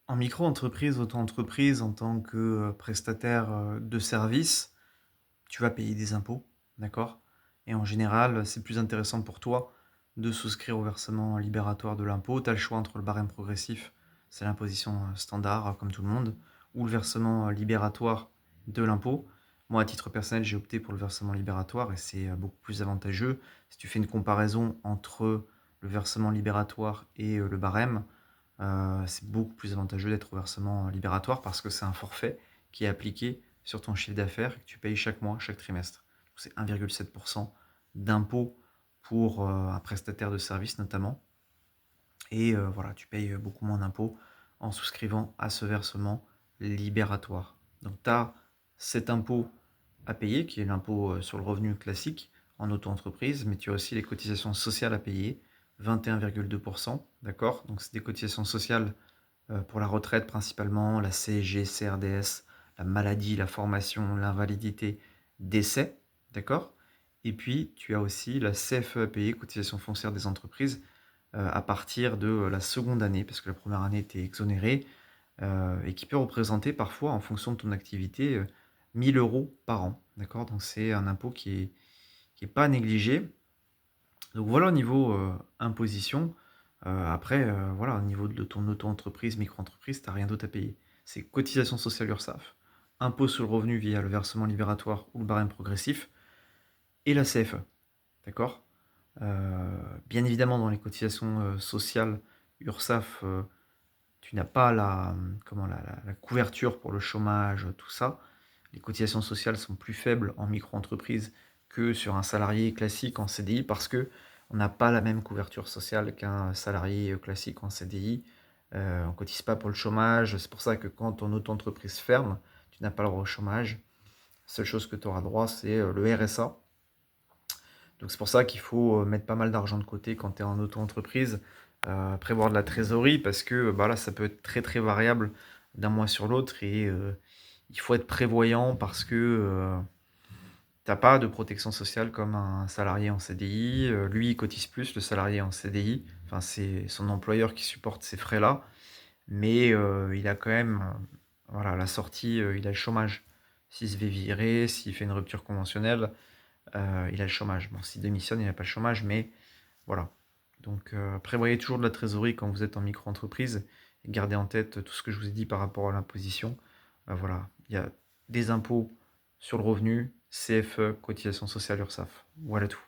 En micro-entreprise, auto-entreprise, en tant que, prestataire, de service, tu vas payer des impôts, d'accord? Et en général, c'est plus intéressant pour toi de souscrire au versement libératoire de l'impôt. Tu as le choix entre le barème progressif, c'est l'imposition, standard, comme tout le monde, ou le versement, libératoire de l'impôt. Moi, à titre personnel, j'ai opté pour le versement libératoire et c'est, beaucoup plus avantageux. Si tu fais une comparaison entre le versement libératoire et le barème, c'est beaucoup plus avantageux d'être au versement libératoire parce que c'est un forfait qui est appliqué sur ton chiffre d'affaires et que tu payes chaque mois, chaque trimestre. Donc c'est 1,7 d'impôt pour, un prestataire de service notamment et voilà, tu payes, beaucoup moins d'impôts en souscrivant à ce versement libératoire. Donc tu as cet impôt à payer qui est l'impôt, sur le revenu classique en auto-entreprise, mais tu as aussi les cotisations sociales à payer, 21,2 d'accord? Donc c'est des cotisations sociales pour la retraite principalement, la CSG, CRDS, la maladie, la formation, l'invalidité, décès, d'accord? Et puis tu as aussi la CFE à payer, cotisation foncière des entreprises, à partir de, la seconde année, parce que la première année tu es exonéré, et qui peut représenter parfois, en fonction de ton activité, 1 000 € par an, d'accord? Donc c'est un impôt qui est pas négligé. Donc voilà au niveau, imposition. Après, voilà, au niveau de ton auto-entreprise, micro-entreprise, tu as rien d'autre à payer. C'est cotisation sociale URSSAF, impôt sur le revenu via le versement libératoire ou le barème progressif et la CFE, d'accord? Bien évidemment dans les cotisations, sociales URSSAF, tu n'as pas la, comment la couverture pour le chômage, tout ça. Les cotisations sociales sont plus faibles en micro-entreprise que sur un salarié classique en CDI parce que on n'a pas la même couverture sociale qu'un salarié, classique en CDI. On cotise pas pour le chômage. C'est pour ça que quand ton auto-entreprise ferme, tu n'as pas le droit au chômage. La seule chose que tu auras droit, c'est, le RSA. Donc c'est pour ça qu'il faut, mettre pas mal d'argent de côté quand tu es en auto-entreprise, prévoir de la trésorerie parce que, bah, là, ça peut être très, très variable d'un mois sur l'autre et il faut être prévoyant parce que, tu pas de protection sociale comme un salarié en CDI. Lui, il cotise plus, le salarié en CDI. Enfin, c'est son employeur qui supporte ces frais-là, mais il a quand même, voilà, à la sortie, il a le chômage. S'il se fait virer, s'il fait une rupture conventionnelle, il a le chômage. Bon, s'il démissionne, il n'a pas le chômage, mais voilà. Donc, prévoyez toujours de la trésorerie quand vous êtes en micro-entreprise et gardez en tête tout ce que je vous ai dit par rapport à l'imposition. Voilà, il y a des impôts sur le revenu, CFE, cotisation sociale URSSAF. Voilà tout.